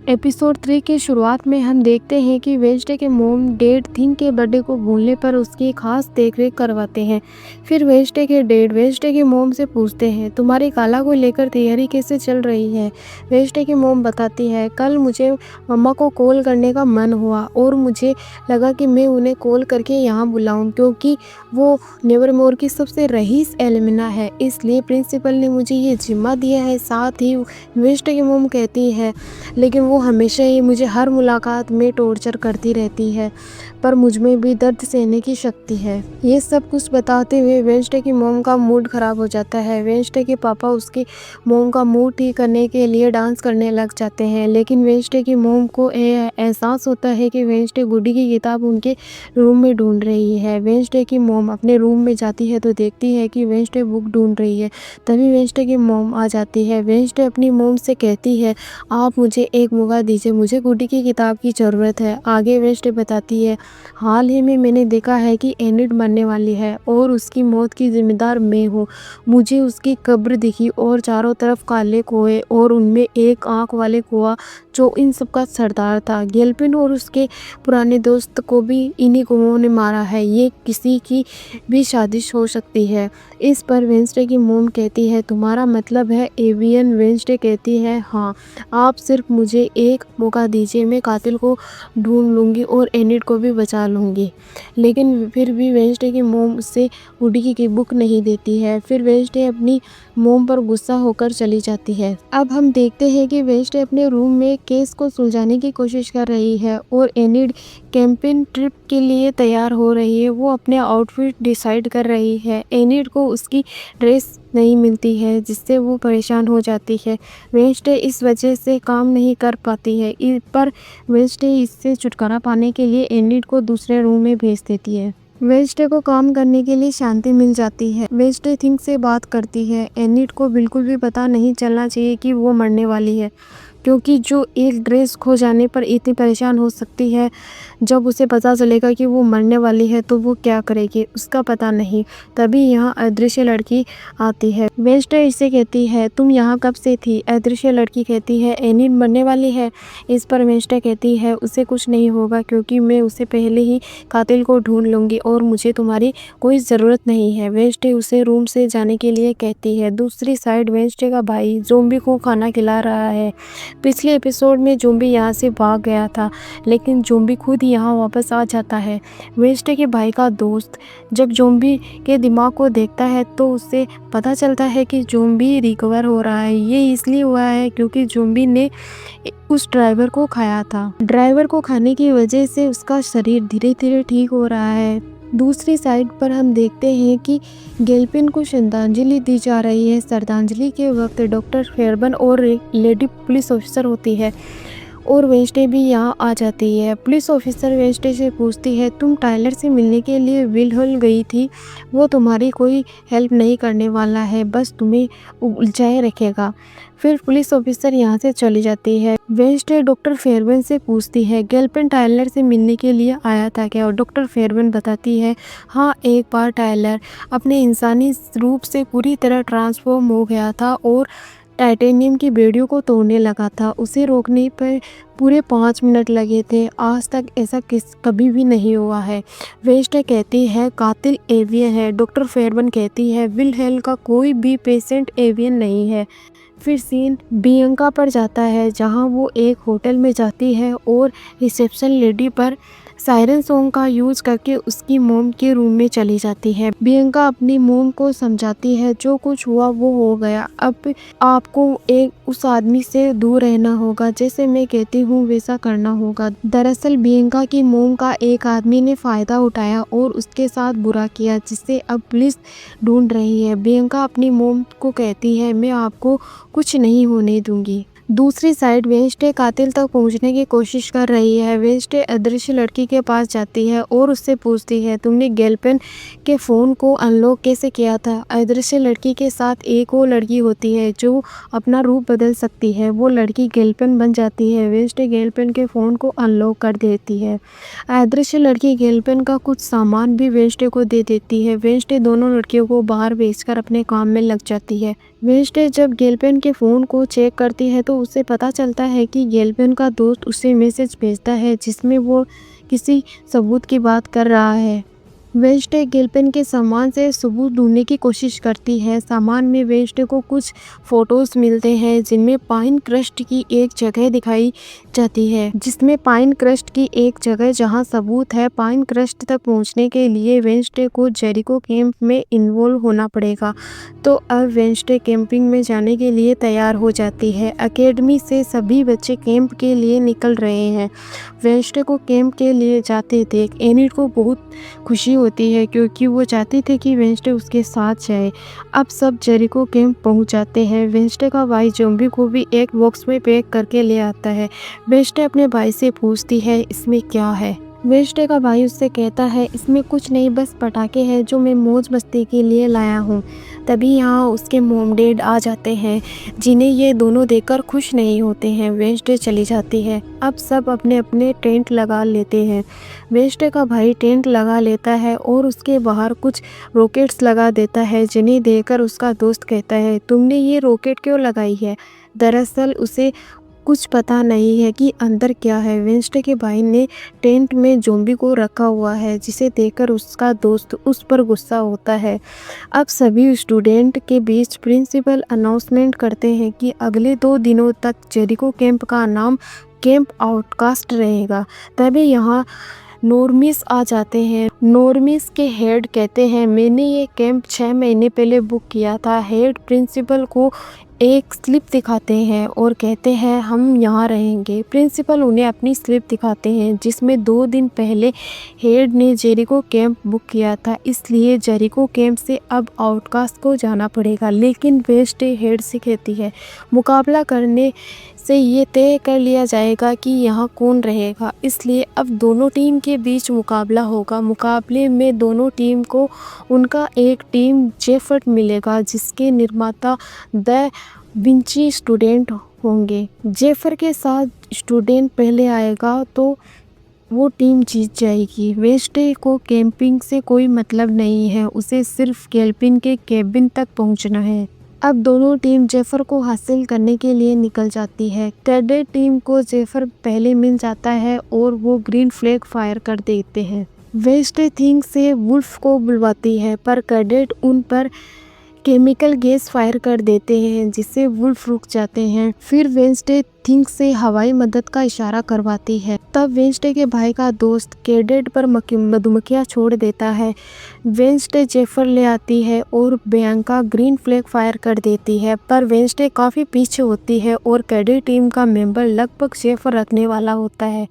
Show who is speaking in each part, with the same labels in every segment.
Speaker 1: Episode 3 की शुरुआत में हम देखते हैं कि वेंसडे के मॉम डैड थिंग के बर्थडे को भूलने पर उसकी खास देखरेख करवाते हैं। फिर वेंसडे के डैड वेंसडे की मॉम से पूछते हैं, तुम्हारी काला को लेकर तैयारी कैसे चल रही है। वेंसडे की मॉम बताती है, कल मुझे मम्मा को कॉल करने का मन हुआ और मुझे लगा कि मैं उन्हें कॉल करके यहाँ बुलाऊं, क्योंकि वो नेवरमोर की सबसे रईस एलिमिना है, इसलिए प्रिंसिपल ने मुझे ये जिम्मा दिया है। साथ ही वेंसडे की मॉम कहती है, लेकिन वो हमेशा ही मुझे हर मुलाकात में टॉर्चर करती रहती है, पर मुझ में भी दर्द सहने की शक्ति है। ये सब कुछ बताते हुए वेंसडे की मॉम का मूड खराब हो जाता है। वेंसडे के पापा उसकी मॉम का मूड ठीक करने के लिए डांस करने लग जाते हैं, लेकिन वेंसडे की मॉम को एहसास होता है कि वेंसडे गुड्डी की किताब उनके रूम में ढूंढ रही है। वेंसडे की मॉम अपने रूम में जाती है तो देखती है कि वेंसडे बुक ढूंढ रही है। तभी वेंसडे की मॉम आ जाती है। वेंसडे अपनी मॉम से कहती है, आप मुझे एक मौका दीजिए, मुझे गुड्डी की किताब की ज़रूरत है। आगे वेंसडे बताती है, हाल ही में मैंने देखा है कि एनिड मरने वाली है और उसकी मौत की जिम्मेदार मैं हूँ। मुझे उसकी कब्र दिखी और चारों तरफ काले कुएं और उनमें एक आंख वाले कुआं जो इन सब का सरदार था। गेलपिन और उसके पुराने दोस्त को भी इन्हीं कुओं ने मारा है। ये किसी की भी साजिश हो सकती है। इस पर वेंसडे की मॉम कहती है, तुम्हारा मतलब है एवियन। वेंसडे कहती है, हाँ, आप सिर्फ मुझे एक मौका दीजिए, मैं कातिल को ढूंढ लूँगी और एनिड को भी बचा लूँगी। लेकिन फिर भी वेंसडे की मॉम उससे गुड्डी की बुक नहीं देती है। फिर वेंसडे अपनी मॉम पर गुस्सा होकर चली जाती है। अब हम देखते हैं कि वेंसडे अपने रूम में केस को सुलझाने की कोशिश कर रही है और एनिड कैंपिंग ट्रिप के लिए तैयार हो रही है। वो अपने आउटफिट डिसाइड कर रही है। एनिड को उसकी ड्रेस नहीं मिलती है, जिससे वो परेशान हो जाती है। वेंसडे इस वजह से काम नहीं कर पाती है, पर वेंसडे इससे छुटकारा पाने के लिए एनिड को दूसरे रूम में भेज देती है। वेंसडे को काम करने के लिए शांति मिल जाती है। वेंसडे थिंग से बात करती है। एनिड को बिल्कुल भी पता नहीं चलना चाहिए कि वो मरने वाली है, क्योंकि जो एक ड्रेस खो जाने पर इतनी परेशान हो सकती है, जब उसे पता चलेगा कि वो मरने वाली है तो वो क्या करेगी, उसका पता नहीं। तभी यहाँ अदृश्य लड़की आती है। वेंसडे इसे कहती है, तुम यहाँ कब से थी। अदृश्य लड़की कहती है, एनिड मरने वाली है। इस पर वेंसडे कहती है, उसे कुछ नहीं होगा, क्योंकि मैं उसे पहले ही कातिल को ढूंढ लूँगी और मुझे तुम्हारी कोई ज़रूरत नहीं है। वेंसडे उसे रूम से जाने के लिए कहती है। दूसरी साइड वेंसडे का भाई ज़ॉम्बी को खाना खिला रहा है। पिछले एपिसोड में ज़ॉम्बी यहाँ से भाग गया था, लेकिन ज़ॉम्बी खुद यहाँ वापस आ जाता है। वेंसडे के भाई का दोस्त जब ज़ॉम्बी के दिमाग को देखता है तो उसे पता चलता है कि ज़ॉम्बी रिकवर हो रहा है। ये इसलिए हुआ है क्योंकि ज़ॉम्बी ने उस ड्राइवर को खाया था। ड्राइवर को खाने की वजह से उसका शरीर धीरे धीरे ठीक हो रहा है। दूसरी साइड पर हम देखते हैं कि गेलपिन को श्रद्धांजलि दी जा रही है। श्रद्धांजलि के वक्त डॉक्टर फेयरबर्न और एक लेडी पुलिस ऑफिसर होती है और वेंसडे भी यहाँ आ जाती है। पुलिस ऑफिसर वेंसडे से पूछती है, तुम टायलर से मिलने के लिए विल हॉल गई थी, वो तुम्हारी कोई हेल्प नहीं करने वाला है, बस तुम्हें उलझाए रखेगा। फिर पुलिस ऑफिसर यहाँ से चली जाती है। वेंसडे डॉक्टर फेयरबर्न से पूछती है, गेलपिन टायलर से मिलने के लिए आया था क्या। और डॉक्टर फेयरबर्न बताती है, हाँ, एक बार टायलर अपने इंसानी रूप से पूरी तरह ट्रांसफॉर्म हो गया था और टाइटेनियम की बेड़ियों को तोड़ने लगा था। उसे रोकने पर पूरे 5 मिनट लगे थे। आज तक ऐसा कभी भी नहीं हुआ है। वेंसडे कहती है, कातिल एवियन है। डॉक्टर फेयरबर्न कहती है, विल हेल का कोई भी पेशेंट एवियन नहीं है। फिर सीन बियंका पर जाता है, जहां वो एक होटल में जाती है और रिसेप्शन लेडी पर सायरन सॉन्ग का यूज करके उसकी मोम के रूम में चली जाती है। बियंका अपनी मोम को समझाती है, जो कुछ हुआ वो हो गया, अब आपको उस आदमी से दूर रहना होगा, जैसे मैं कहती हूँ वैसा करना होगा। दरअसल बियंका की मोम का एक आदमी ने फायदा उठाया और उसके साथ बुरा किया, जिससे अब पुलिस ढूंढ रही है। बियंका अपनी मोम को कहती है, मैं आपको कुछ नहीं होने दूंगी। दूसरी साइड वेंसडे कातिल तक पहुंचने की कोशिश कर रही है। वेंसडे अदृश्य लड़की के पास जाती है और उससे पूछती है, तुमने गेलपिन के फ़ोन को अनलॉक कैसे किया था। अदृश्य लड़की के साथ एक और लड़की होती है जो अपना रूप बदल सकती है। वो लड़की गेलपिन बन जाती है। वेंसडे गेलपिन के फ़ोन को अनलॉक कर देती है। अदृश्य लड़की गेलपिन का कुछ सामान भी वेंसडे को दे देती है। वेंसडे दोनों लड़कियों को बाहर भेजकर अपने काम में लग जाती है। वेंसडे जब गेलपेन के फ़ोन को चेक करती है तो उसे पता चलता है कि गेलपेन का दोस्त उसे मैसेज भेजता है जिसमें वो किसी सबूत की बात कर रहा है। वेंसडे गेलपेन के सामान से सबूत ढूंढने की कोशिश करती है। सामान में वेंसडे को कुछ फोटोज मिलते हैं जिनमें पाइन क्रस्ट की एक जगह दिखाई जाती है जहां सबूत है। पाइन क्रस्ट तक पहुंचने के लिए वेंसडे को जेरिको कैंप में इन्वॉल्व होना पड़ेगा। तो अब वेंसडे कैंपिंग में जाने के लिए तैयार हो जाती है। एकेडमी से सभी बच्चे कैंप के लिए निकल रहे हैं। वेंसडे को कैंप के लिए जाते देख एनिड को बहुत खुशी होती है क्योंकि वो चाहती थी कि वेंसडे उसके साथ जाए। अब सब जेरिको कैंप पहुंच जाते हैं। वेंसडे का भाई ज़ॉम्बी को भी एक बॉक्स में पैक करके ले आता है। वेंसडे अपने भाई से पूछती है इसमें क्या है। वेंसडे का भाई उससे कहता है इसमें कुछ नहीं, बस पटाखे हैं जो मैं मौज मस्ती के लिए लाया हूँ। तभी यहाँ उसके मॉम डैड आ जाते हैं जिन्हें ये दोनों देखकर खुश नहीं होते हैं। वेंसडे चली जाती है। अब सब अपने अपने टेंट लगा लेते हैं। वेंसडे का भाई टेंट लगा लेता है और उसके बाहर कुछ रॉकेट्स लगा देता है जिन्हें देखकर उसका दोस्त कहता है तुमने ये रॉकेट क्यों लगाई है। दरअसल उसे कुछ पता नहीं है कि अंदर क्या है। वेंसडे के भाई ने टेंट में ज़ॉम्बी को रखा हुआ है जिसे देखकर उसका दोस्त उस पर गुस्सा होता है। अब सभी स्टूडेंट के बीच प्रिंसिपल अनाउंसमेंट करते हैं कि अगले 2 दिनों तक जेरिको कैंप का नाम कैंप आउटकास्ट रहेगा। तभी यहाँ नॉर्मिस आ जाते हैं। नॉर्मिस के हेड कहते हैं मैंने ये कैंप 6 महीने पहले बुक किया था। हेड प्रिंसिपल को एक स्लिप दिखाते हैं और कहते हैं हम यहाँ रहेंगे। प्रिंसिपल उन्हें अपनी स्लिप दिखाते हैं जिसमें 2 दिन पहले हेड ने जेरिको कैंप बुक किया था, इसलिए जेरिको कैंप से अब आउटकास्ट को जाना पड़ेगा। लेकिन वेंसडे हेड से कहती है मुकाबला करने से ये तय कर लिया जाएगा कि यहाँ कौन रहेगा, इसलिए अब दोनों टीम के बीच मुकाबला होगा। मुकाबले में दोनों टीम को उनका एक टीम जेफर्ट मिलेगा जिसके निर्माता द विंची स्टूडेंट होंगे। जेफर के साथ स्टूडेंट पहले आएगा तो वो टीम जीत जाएगी। वेंसडे को कैंपिंग से कोई मतलब नहीं है, उसे सिर्फ गेलपिन के केबिन तक पहुंचना है। अब दोनों टीम जेफर को हासिल करने के लिए निकल जाती है। कैडेट टीम को जेफर पहले मिल जाता है और वो ग्रीन फ्लैग फायर कर देते हैं। वेंसडे थिंग से वुल्फ को बुलवाती है पर कैडेट उन पर केमिकल गैस फायर कर देते हैं जिससे वुल्फ रुक जाते हैं। फिर वेंसडे थिंग से हवाई मदद का इशारा करवाती है। तब वेंसडे के भाई का दोस्त कैडेट पर मधुमक्खियां छोड़ देता है। वेंसडे जेफर ले आती है और बियांका ग्रीन फ्लैग फायर कर देती है पर वेंसडे काफ़ी पीछे होती है और कैडेट टीम का मेंबर लगभग जेफर रखने वाला होता है।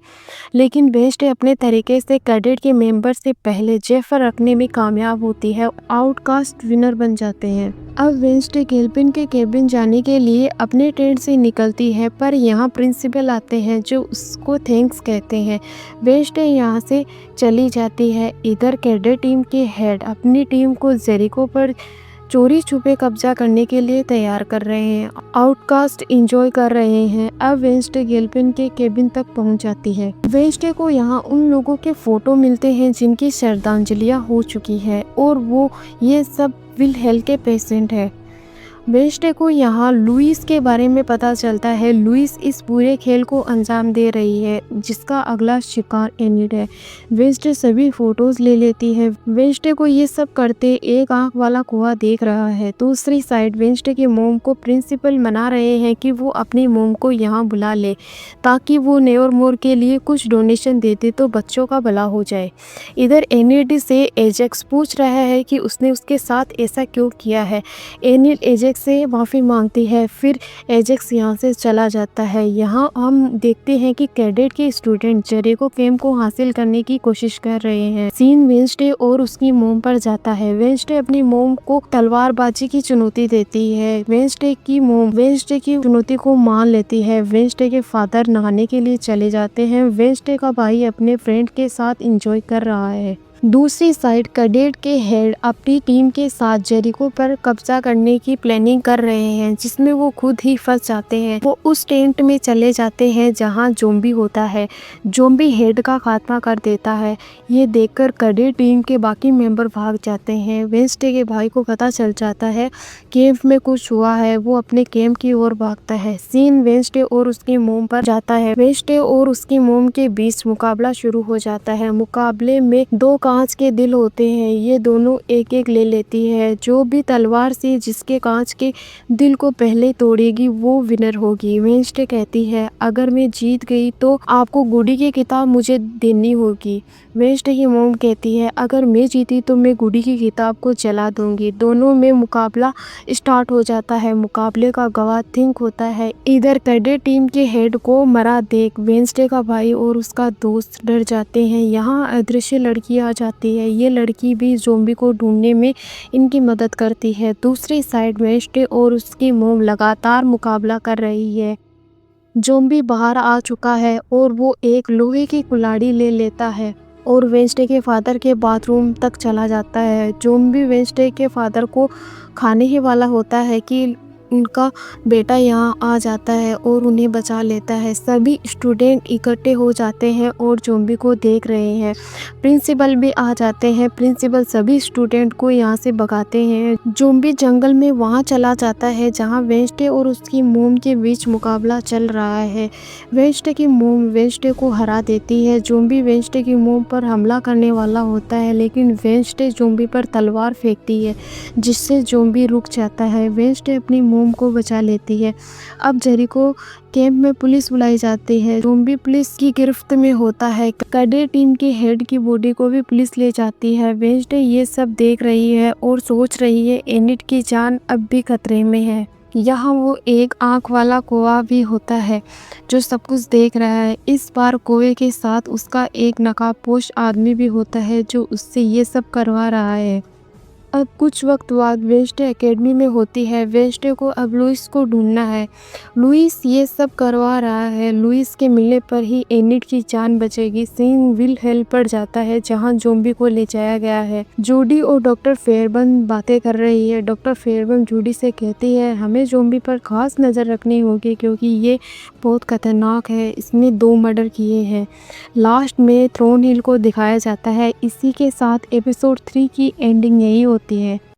Speaker 1: लेकिन वेंसडे अपने तरीके से कैडेट के मेंबर से पहले जेफर रखने में कामयाब होती है। आउटकास्ट विनर बन जाते हैं। अब वेंसडे गेलपिन के केबिन जाने के लिए अपने टेंट से निकलती है पर यहाँ प्रिंसिपल आते हैं जो उसको थैंक्स कहते हैं। वेंसडे यहाँ से चली जाती है। इधर कैडेट टीम के हेड अपनी टीम को जेरिको पर चोरी छुपे कब्जा करने के लिए तैयार कर रहे हैं। आउटकास्ट एंजॉय कर रहे हैं। अब वेंसडे गेलपिन के केबिन तक पहुंच जाती है। वेंसडे को यहाँ उन लोगों के फोटो मिलते हैं जिनकी श्रद्धांजलियाँ हो चुकी है और वो ये सब विल हेल के पेशेंट है। वेंसडे को यहाँ लुइस के बारे में पता चलता है। लुइस इस पूरे खेल को अंजाम दे रही है जिसका अगला शिकार एनिड है। वेंसडे सभी फोटोज ले लेती है। वेंसडे को ये सब करते एक आंख वाला कुआं देख रहा है। दूसरी साइड वेंसडे के मोम को प्रिंसिपल मना रहे हैं कि वो अपनी मोम को यहाँ बुला ले ताकि वो नेवरमोर के लिए कुछ डोनेशन दे दे तो बच्चों का भला हो जाए। इधर एनिड से एजेक्स पूछ रहा है कि उसने उसके साथ ऐसा क्यों किया है। एनिड एजेक्स से माफ़ी मांगती है। फिर एजेक्स यहाँ से चला जाता है। यहाँ हम देखते हैं कि कैडेट के स्टूडेंट जेरिको कैंप को हासिल करने की कोशिश कर रहे हैं। सीन वेंसडे और उसकी मोम पर जाता है। वेंसडे अपनी मोम को तलवारबाजी की चुनौती देती है। वेंसडे की मोम वेंसडे की चुनौती को मान लेती है। वेंसडे के फादर नहाने के लिए चले जाते हैं। वेंसडे का भाई अपने फ्रेंड के साथ एंजॉय कर रहा है। दूसरी साइड कैडेट के हेड अपनी टीम के साथ जेरिको पर कब्जा करने की प्लानिंग कर रहे हैं, जिसमें वो खुद ही फंस जाते हैं। वो उस टेंट में चले जाते हैं जहां ज़ॉम्बी होता है। ज़ॉम्बी हेड का खात्मा कर देता है। ये देखकर कैडेट टीम के बाकी मेंबर भाग जाते हैं। वेंसडे के भाई को पता चल जाता है कैंप में कुछ हुआ है। वो अपने कैंप की ओर भागता है। सीन वेंसडे और उसकी मोम पर जाता है। वेंसडे और उसकी मोम के बीच मुकाबला शुरू हो जाता है। मुकाबले में 2 कांच के दिल होते हैं। ये दोनों एक एक ले लेती है। जो भी तलवार से जिसके कांच के दिल को पहले तोड़ेगी वो विनर होगी। वेंसडे कहती है, अगर मैं जीत गई तो आपको गुडी की किताब मुझे देनी होगी। वेंसडे की मोम कहती है, अगर मैं जीती तो मैं गुडी की किताब को जला दूंगी। दोनों में मुकाबला स्टार्ट हो जाता है। मुकाबले का गवाह थिंक होता है। इधर कैडेट टीम के हेड को मरा देख वेंसडे का भाई और उसका दोस्त डर जाते हैं। यहाँ अदृश्य लड़की आ जाती है। ये लड़की भी ज़ॉम्बी को ढूंढने में इनकी मदद करती है। दूसरी साइड वेंसडे और उसकी मोम लगातार मुकाबला कर रही है। ज़ॉम्बी बाहर आ चुका है और वो एक लोहे की कुल्हाड़ी ले लेता है और वेंसडे के फादर के बाथरूम तक चला जाता है। ज़ॉम्बी वेंसडे के फादर को खाने ही वाला होता है कि उनका बेटा यहाँ आ जाता है और उन्हें बचा लेता है। सभी स्टूडेंट इकट्ठे हो जाते हैं और ज़ॉम्बी को देख रहे हैं। प्रिंसिपल भी आ जाते हैं। प्रिंसिपल सभी स्टूडेंट को यहाँ से भगाते हैं। ज़ॉम्बी जंगल में वहाँ चला जाता है जहाँ वेंसडे और उसकी मोम के बीच मुकाबला चल रहा है। वेंसडे की मोम वेंसडे को हरा देती है। ज़ॉम्बी वेंसडे की मोम पर हमला करने वाला होता है, लेकिन वेंसडे ज़ॉम्बी पर तलवार फेंकती है, जिससे ज़ॉम्बी रुक जाता है। वेंसडे अपनी मोम को बचा लेती है। अब जेरिको कैंप में पुलिस बुलाई जाती है। ज़ॉम्बी पुलिस की गिरफ्त में होता है। कैडेट टीम के हेड की बॉडी को भी पुलिस ले जाती है। वेंसडे ये सब देख रही है और सोच रही है एनिट की जान अब भी खतरे में है। यहाँ वो एक आँख वाला कौवा भी होता है जो सब कुछ देख रहा है। इस बार कौवे के साथ उसका एक नकाबपोश आदमी भी होता है जो उससे ये सब करवा रहा है। अब कुछ वक्त बाद वेंसडे एकेडमी में होती है। वेंसडे को अब लुइस को ढूंढना है। लुइस ये सब करवा रहा है। लुइस के मिलने पर ही एनिट की जान बचेगी। सीन विल हेल पर जाता है जहां ज़ॉम्बी को ले जाया गया है। जूडी और डॉक्टर फेयरबर्न बातें कर रही है। डॉक्टर फेयरबर्न जूडी से कहती है, हमें ज़ॉम्बी पर खास नज़र रखनी होगी क्योंकि ये बहुत खतरनाक है। इसने 2 मर्डर किए हैं। लास्ट में थ्रोन हिल को दिखाया जाता है। इसी के साथ एपिसोड 3 की एंडिंग यही होती है।